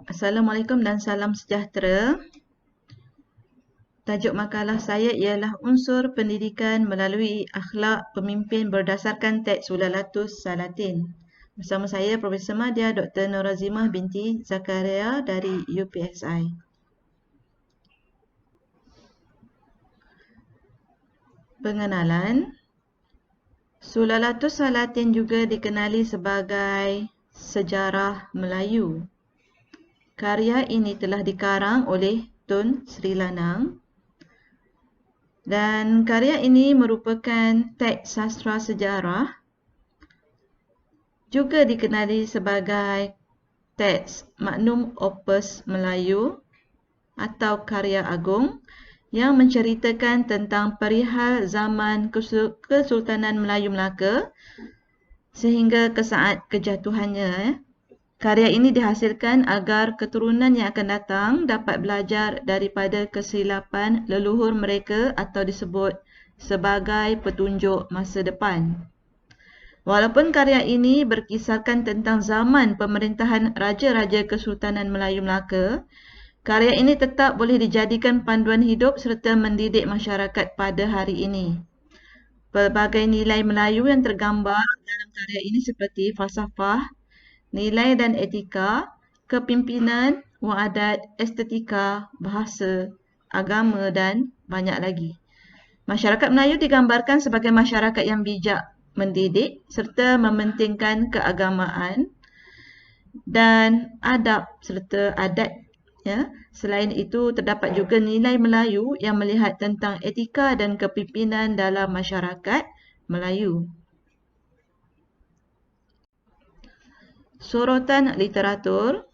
Assalamualaikum dan salam sejahtera. Tajuk makalah saya ialah unsur pendidikan melalui akhlak pemimpin berdasarkan teks Sulalatus Salatin. Bersama saya Profesor Madya Dr. Norazimah binti Zakaria dari UPSI. Pengenalan. Sulalatus Salatin juga dikenali sebagai Sejarah Melayu. Karya ini telah dikarang oleh Tun Sri Lanang dan karya ini merupakan teks sastra sejarah, juga dikenali sebagai teks magnum opus Melayu atau karya agung yang menceritakan tentang perihal zaman Kesultanan Melayu Melaka sehingga ke saat kejatuhannya. Karya ini dihasilkan agar keturunan yang akan datang dapat belajar daripada kesilapan leluhur mereka atau disebut sebagai petunjuk masa depan. Walaupun karya ini berkisarkan tentang zaman pemerintahan Raja-Raja Kesultanan Melayu Melaka, karya ini tetap boleh dijadikan panduan hidup serta mendidik masyarakat pada hari ini. Pelbagai nilai Melayu yang tergambar dalam karya ini seperti falsafah, nilai dan etika, kepimpinan, wadat, estetika, bahasa, agama dan banyak lagi. Masyarakat Melayu digambarkan sebagai masyarakat yang bijak, mendidik serta mementingkan keagamaan dan adab serta adat. Ya. Selain itu, terdapat juga nilai Melayu yang melihat tentang etika dan kepimpinan dalam masyarakat Melayu. Sorotan literatur.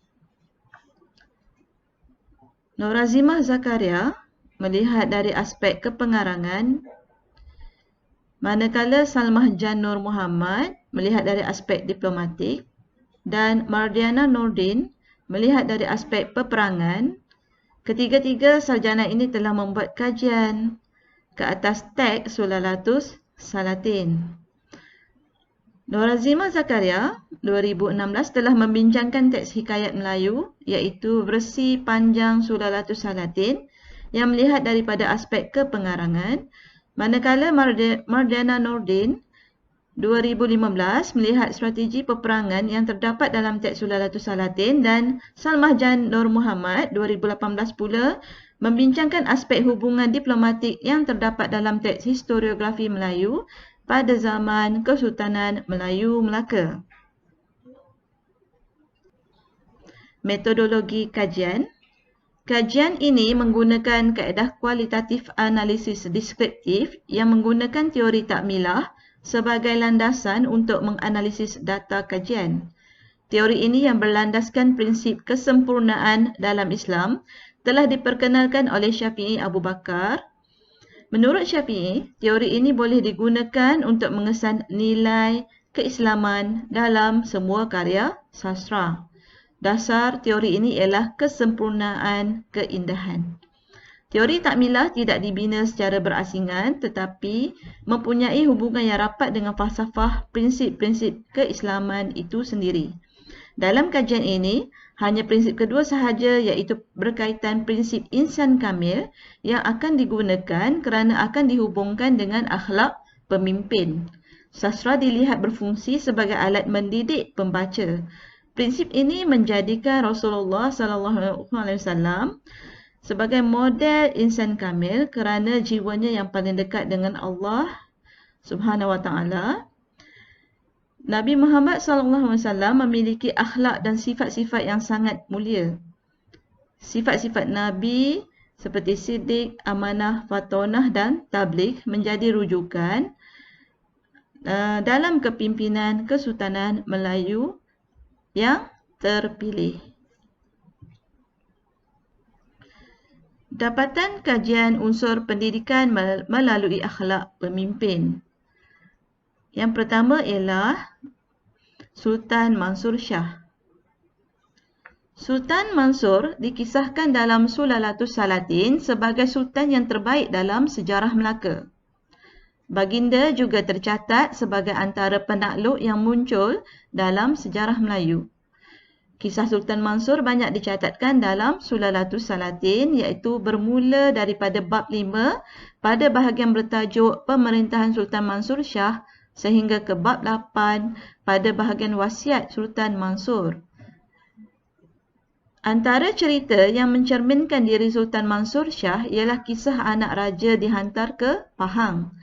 Norazimah Zakaria melihat dari aspek kepengarangan, manakala Salmah Jan Nur Muhammad melihat dari aspek diplomatik dan Mardiana Nordin melihat dari aspek peperangan. Ketiga-tiga sarjana ini telah membuat kajian ke atas teks Sulalatus Salatin. Norazimah Zakaria 2016 telah membincangkan teks hikayat Melayu iaitu versi panjang Sulalatus Salatin yang melihat daripada aspek kepengarangan, manakala Mardiana Nordin 2015 melihat strategi peperangan yang terdapat dalam teks Sulalatus Salatin dan Salmah Jan Nur Muhammad 2018 pula membincangkan aspek hubungan diplomatik yang terdapat dalam teks historiografi Melayu pada zaman Kesultanan Melayu Melaka. Metodologi kajian. Kajian ini menggunakan kaedah kualitatif analisis deskriptif yang menggunakan teori takmilah sebagai landasan untuk menganalisis data kajian. Teori ini yang berlandaskan prinsip kesempurnaan dalam Islam telah diperkenalkan oleh Syafi'i Abu Bakar. Menurut Syafi'i, teori ini boleh digunakan untuk mengesan nilai keislaman dalam semua karya sastra. Dasar teori ini ialah kesempurnaan keindahan. Teori takmilah tidak dibina secara berasingan tetapi mempunyai hubungan yang rapat dengan falsafah prinsip-prinsip keislaman itu sendiri. Dalam kajian ini, hanya prinsip kedua sahaja iaitu berkaitan prinsip insan kamil yang akan digunakan kerana akan dihubungkan dengan akhlak pemimpin. Sastra dilihat berfungsi sebagai alat mendidik pembaca. Prinsip ini menjadikan Rasulullah SAW sebagai model insan kamil kerana jiwanya yang paling dekat dengan Allah Subhanahu Wa Taala. Nabi Muhammad SAW memiliki akhlak dan sifat-sifat yang sangat mulia. Sifat-sifat Nabi seperti siddiq, amanah, fatonah dan tabligh menjadi rujukan dalam kepimpinan Kesultanan Melayu yang terpilih. Dapatan kajian unsur pendidikan melalui akhlak pemimpin. Yang pertama ialah Sultan Mansur Shah. Sultan Mansur dikisahkan dalam Sulalatus Salatin sebagai sultan yang terbaik dalam sejarah Melaka. Baginda juga tercatat sebagai antara penakluk yang muncul dalam sejarah Melayu. Kisah Sultan Mansur banyak dicatatkan dalam Sulalatus Salatin, iaitu bermula daripada bab 5 pada bahagian bertajuk Pemerintahan Sultan Mansur Shah sehingga ke bab 8 pada bahagian wasiat Sultan Mansur. Antara cerita yang mencerminkan diri Sultan Mansur Shah ialah kisah anak raja dihantar ke Pahang.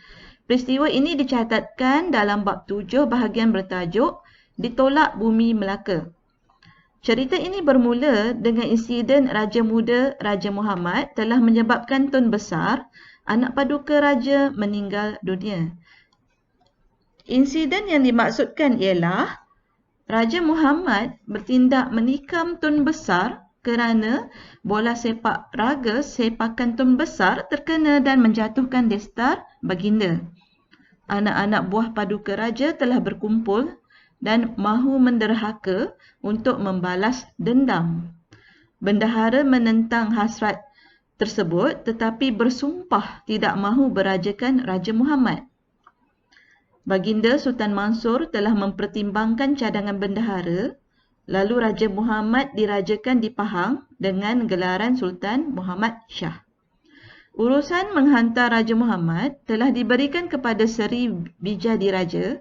Peristiwa ini dicatatkan dalam bab 7 bahagian bertajuk Ditolak Bumi Melaka. Cerita ini bermula dengan insiden Raja Muda Raja Muhammad telah menyebabkan Tun Besar, anak paduka raja, meninggal dunia. Insiden yang dimaksudkan ialah Raja Muhammad bertindak menikam Tun Besar kerana bola sepak raga sepakan Tun Besar terkena dan menjatuhkan destar baginda. Anak-anak buah paduka raja telah berkumpul dan mahu menderhaka untuk membalas dendam. Bendahara menentang hasrat tersebut tetapi bersumpah tidak mahu berajakan Raja Muhammad. Baginda Sultan Mansur telah mempertimbangkan cadangan bendahara, lalu Raja Muhammad dirajakan di Pahang dengan gelaran Sultan Muhammad Shah. Urusan menghantar Raja Muhammad telah diberikan kepada Seri Bijadiraja.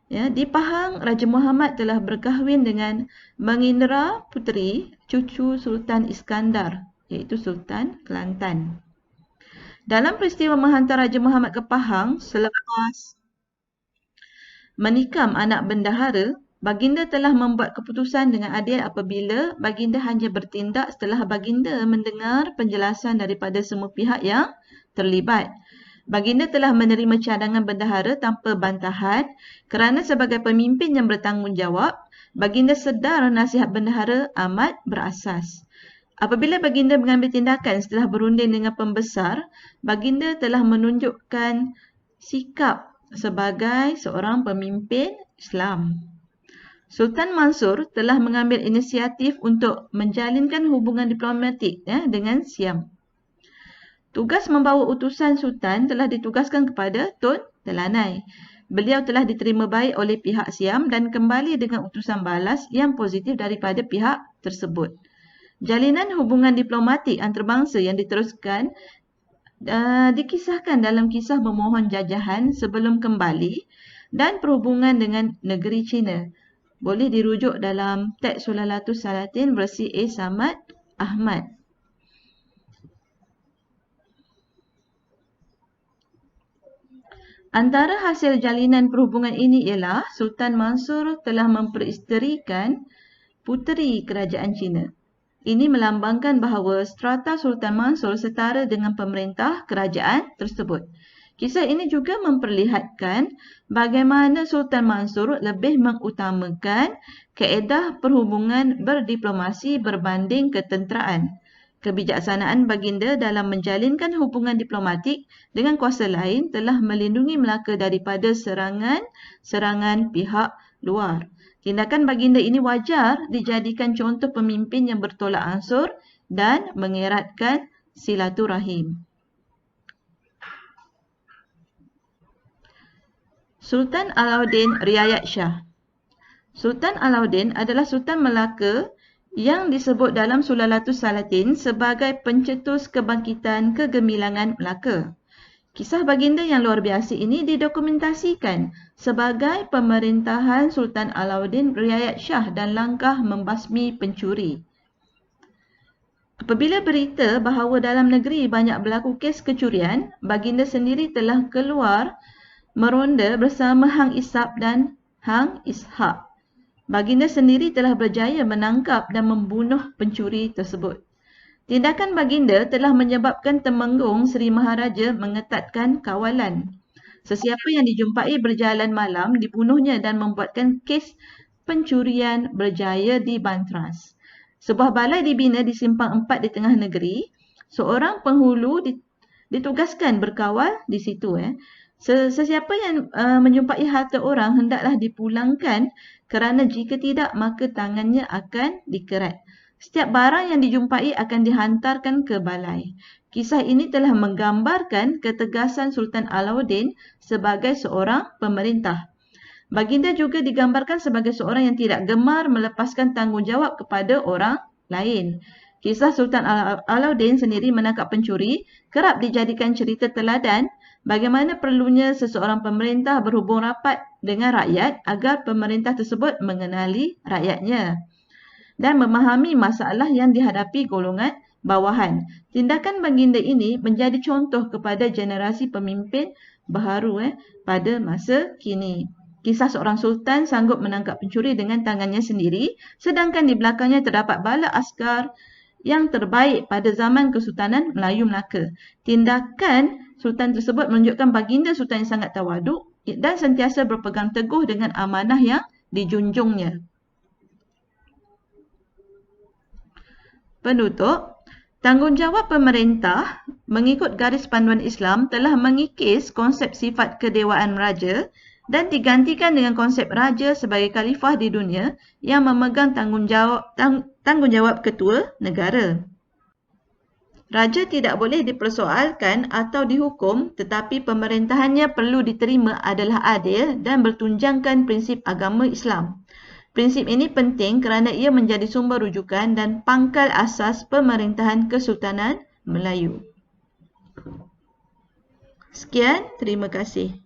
Di Pahang, Raja Muhammad telah berkahwin dengan Mengindra Puteri, cucu Sultan Iskandar, iaitu Sultan Kelantan. Dalam peristiwa menghantar Raja Muhammad ke Pahang, selepas menikam anak bendahara, Baginda telah membuat keputusan dengan adil apabila Baginda hanya bertindak setelah Baginda mendengar penjelasan daripada semua pihak yang terlibat. Baginda telah menerima cadangan bendahara tanpa bantahan kerana sebagai pemimpin yang bertanggungjawab, Baginda sedar nasihat bendahara amat berasas. Apabila Baginda mengambil tindakan setelah berunding dengan pembesar, Baginda telah menunjukkan sikap sebagai seorang pemimpin Islam. Sultan Mansur telah mengambil inisiatif untuk menjalinkan hubungan diplomatik dengan Siam. Tugas membawa utusan Sultan telah ditugaskan kepada Tun Telanai. Beliau telah diterima baik oleh pihak Siam dan kembali dengan utusan balas yang positif daripada pihak tersebut. Jalinan hubungan diplomatik antarabangsa yang diteruskan dikisahkan dalam kisah memohon jajahan sebelum kembali dan perhubungan dengan negeri China. Boleh dirujuk dalam teks Sulalatus Salatin versi A. Samad Ahmad. Antara hasil jalinan perhubungan ini ialah Sultan Mansur telah memperisterikan puteri kerajaan China. Ini melambangkan bahawa strata Sultan Mansur setara dengan pemerintah kerajaan tersebut. Kisah ini juga memperlihatkan bagaimana Sultan Mansur lebih mengutamakan kaedah perhubungan berdiplomasi berbanding ketenteraan. Kebijaksanaan Baginda dalam menjalinkan hubungan diplomatik dengan kuasa lain telah melindungi Melaka daripada serangan pihak luar. Tindakan Baginda ini wajar dijadikan contoh pemimpin yang bertolak ansur dan mengeratkan silaturahim. Sultan Alauddin Riayat Shah. Sultan Alauddin adalah Sultan Melaka yang disebut dalam Sulalatus Salatin sebagai pencetus kebangkitan kegemilangan Melaka. Kisah Baginda yang luar biasa ini didokumentasikan sebagai pemerintahan Sultan Alauddin Riayat Shah dan langkah membasmi pencuri. Apabila berita bahawa dalam negeri banyak berlaku kes kecurian, Baginda sendiri telah keluar meronda bersama Hang Ishaq dan Hang Ishaq. Baginda sendiri telah berjaya menangkap dan membunuh pencuri tersebut. Tindakan Baginda telah menyebabkan Temenggung Seri Maharaja mengetatkan kawalan. Sesiapa yang dijumpai berjalan malam dibunuhnya dan membuatkan kes pencurian berjaya dibantras. Sebuah balai dibina di Simpang 4 di tengah negeri. Seorang penghulu ditugaskan berkawal di situ. Sesiapa yang menjumpai harta orang hendaklah dipulangkan kerana jika tidak maka tangannya akan dikerat. Setiap barang yang dijumpai akan dihantarkan ke balai. Kisah ini telah menggambarkan ketegasan Sultan Alauddin sebagai seorang pemerintah. Baginda juga digambarkan sebagai seorang yang tidak gemar melepaskan tanggungjawab kepada orang lain. Kisah Sultan Alauddin sendiri menangkap pencuri kerap dijadikan cerita teladan bagaimana perlunya seseorang pemerintah berhubung rapat dengan rakyat agar pemerintah tersebut mengenali rakyatnya dan memahami masalah yang dihadapi golongan bawahan. Tindakan baginda ini menjadi contoh kepada generasi pemimpin baharu pada masa kini. Kisah seorang sultan sanggup menangkap pencuri dengan tangannya sendiri, sedangkan di belakangnya terdapat bala askar yang terbaik pada zaman Kesultanan Melayu Melaka. Tindakan sultan tersebut menunjukkan baginda sultan yang sangat tawaduk dan sentiasa berpegang teguh dengan amanah yang dijunjungnya. Penutup, tanggungjawab pemerintah mengikut garis panduan Islam telah mengikis konsep sifat kedewaan raja dan digantikan dengan konsep raja sebagai khalifah di dunia yang memegang tanggungjawab ketua negara. Raja tidak boleh dipersoalkan atau dihukum, tetapi pemerintahannya perlu diterima adalah adil dan bertunjangkan prinsip agama Islam. Prinsip ini penting kerana ia menjadi sumber rujukan dan pangkal asas pemerintahan Kesultanan Melayu. Sekian, terima kasih.